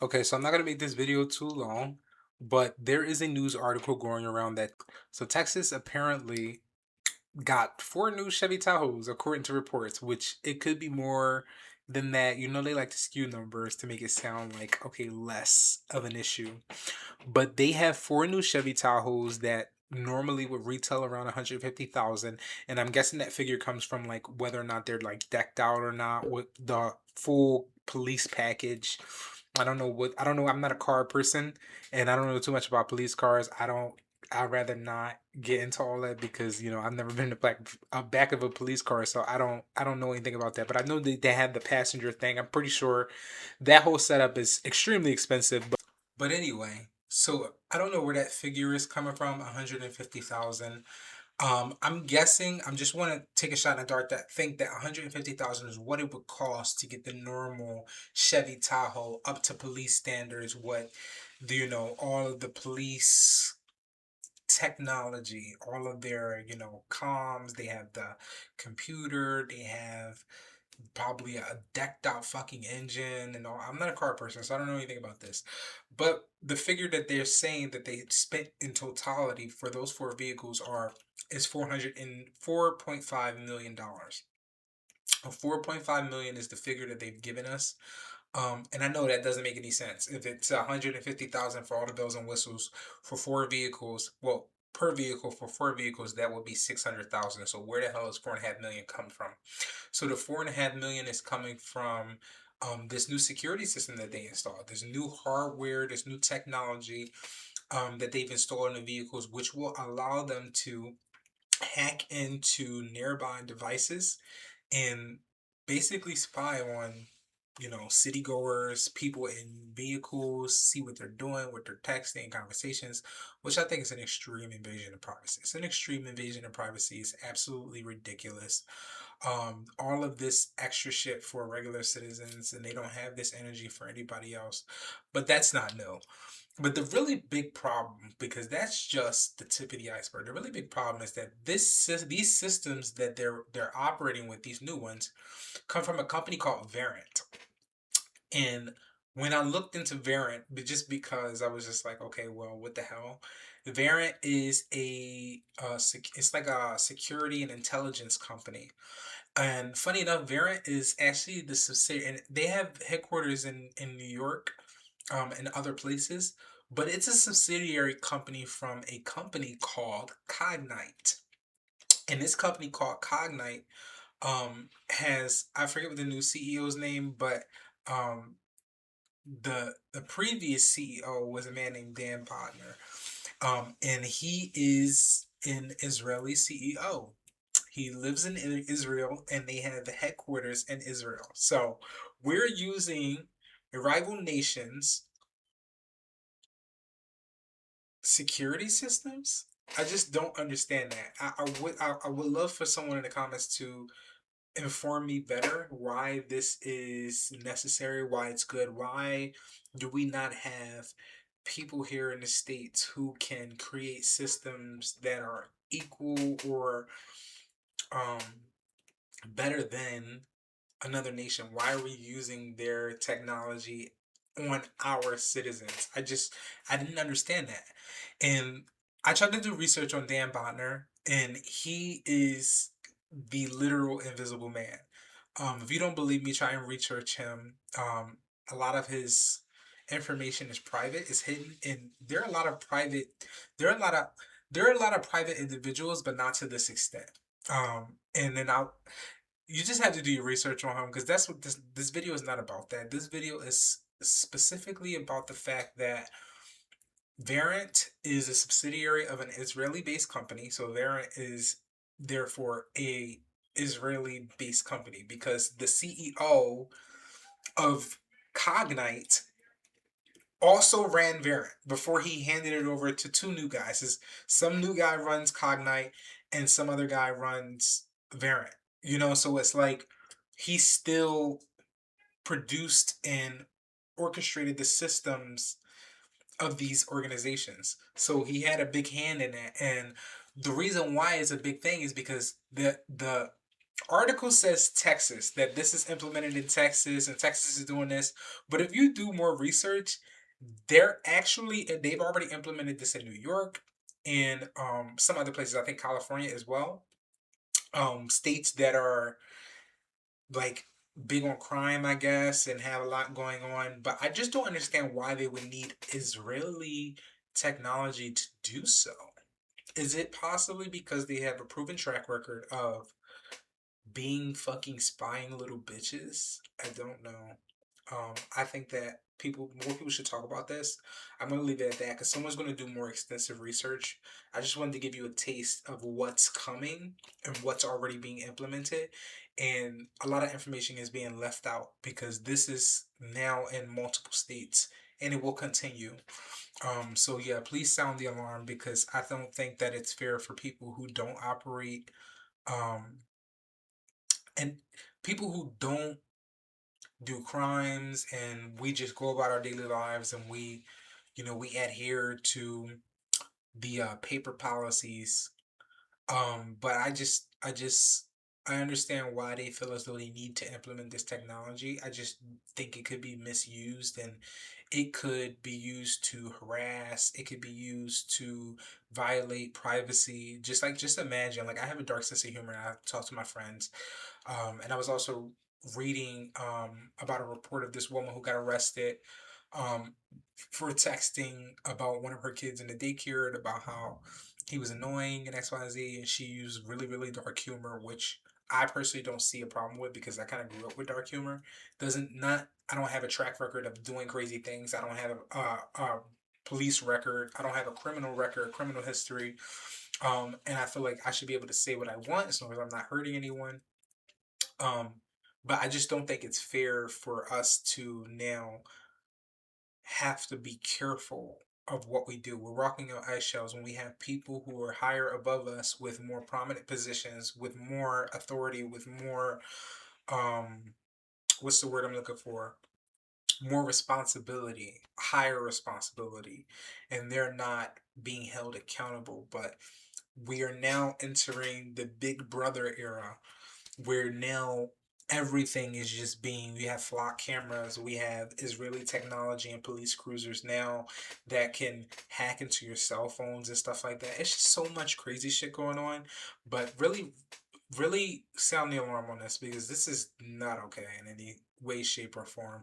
Okay, so I'm not gonna make this video too long, but there is a news article going around that Texas apparently got four new Chevy Tahoes according to reports, which it could be more than that. You know, they like to skew numbers to make it sound like okay, less of an issue. But they have four new Chevy Tahoes that normally would retail around 150,000, and I'm guessing that figure comes from like whether or not they're like decked out or not with the full police package. I don't know. I'm not a car person and I don't know too much about police cars. I'd rather not get into all that because I've never been in the back of a police car, so I don't know anything about that. But I know they have the passenger thing. I'm pretty sure that whole setup is extremely expensive. But anyway, so I don't know where that figure is coming from, 150,000. I'm guessing, I'm just want to take a shot in the dark that think that 150,000 is what it would cost to get the normal Chevy Tahoe up to police standards, what all of the police technology, all of their, comms, they have the computer, they have probably a decked out fucking engine and all. I'm not a car person, so I don't know anything about this. But the figure that they're saying that they spent in totality for those four vehicles are is 404.5 million dollars. 4.5 million is the figure that they've given us. And I know that doesn't make any sense. If it's 150,000 for all the bells and whistles for four vehicles, well, per vehicle for four vehicles, that would be 600,000. So where the hell is 4.5 million come from? So the 4.5 million is coming from this new security system that they installed. This new hardware, this new technology that they've installed in the vehicles, which will allow them to hack into nearby devices and basically spy on city goers, people in vehicles, see what they're doing, what they're texting, conversations, which I think is an extreme invasion of privacy. It's an extreme invasion of privacy. It's absolutely ridiculous. All of this extra shit for regular citizens, and they don't have this energy for anybody else. But that's not new. But the really big problem, because that's just the tip of the iceberg, the really big problem is that these systems that they're operating with, these new ones, come from a company called Verint. And when I looked into Verint, but just because I was just like, okay, well, what the hell? Verint is it's like a security and intelligence company. And funny enough, Verint is actually the subsidiary, and they have headquarters in New York, and other places, but it's a subsidiary company from a company called Cognite. And this company called Cognite has, I forget what the new CEO's name, but um the previous CEO was a man named Dan Bodner. And he is an Israeli CEO. He lives in Israel and they have the headquarters in Israel. So we're using a rival nation's security systems. I just don't understand that. I would love for someone in the comments to inform me better why this is necessary, why it's good, why do we not have people here in the States who can create systems that are equal or um, better than another nation? Why are we using their technology on our citizens? I didn't understand that. And I tried to do research on Dan Botner, and he is the literal invisible man. If you don't believe me, try and research him. A lot of his information is private, is hidden, and there are a lot of there are a lot of private individuals, but not to this extent. And then you just have to do your research on him because that's what this video is not about. That this video is specifically about the fact that Verint is a subsidiary of an Israeli-based company, so Verint is therefore a Israeli-based company because the CEO of Cognite also ran Verint before he handed it over to two new guys. Some new guy runs Cognite and some other guy runs Verint. So it's like he still produced and orchestrated the systems of these organizations. So he had a big hand in that. And the reason why it's a big thing is because the Article says Texas, that this is implemented in Texas and Texas is doing this. But if you do more research, they've already implemented this in New York and some other places. I think California as well. States that are like big on crime, I guess, and have a lot going on. But I just don't understand why they would need Israeli technology to do so. Is it possibly because they have a proven track record of being fucking spying little bitches? I don't know. I think that more people should talk about this. I'm gonna leave it at that because someone's gonna do more extensive research. I just wanted to give you a taste of what's coming and what's already being implemented, and a lot of information is being left out because this is now in multiple states and it will continue. So yeah, please sound the alarm because I don't think that it's fair for people who don't operate, um, and people who don't do crimes and we just go about our daily lives and we adhere to the paper policies. But I understand why they feel as though they need to implement this technology. I just think it could be misused and it could be used to harass, it could be used to violate privacy. Just imagine, like I have a dark sense of humor and I talk to my friends. And I was also reading about a report of this woman who got arrested um, for texting about one of her kids in the daycare and about how he was annoying and XYZ. And she used really, really dark humor, which I personally don't see a problem with because I kind of grew up with dark humor. I don't have a track record of doing crazy things. I don't have a police record. I don't have a criminal record, criminal history. And I feel like I should be able to say what I want as long as I'm not hurting anyone. Um, but I just don't think it's fair for us to now have to be careful of what we do. We're walking on ice shelves when we have people who are higher above us with more prominent positions, with more authority, with more what's the word I'm looking for? More responsibility, higher responsibility, and they're not being held accountable. But we are now entering the Big Brother era where now everything is just being we have flock cameras, we have Israeli technology and police cruisers now that can hack into your cell phones and stuff like that. It's just so much crazy shit going on. But really sound the alarm on this because this is not okay in any way, shape, or form.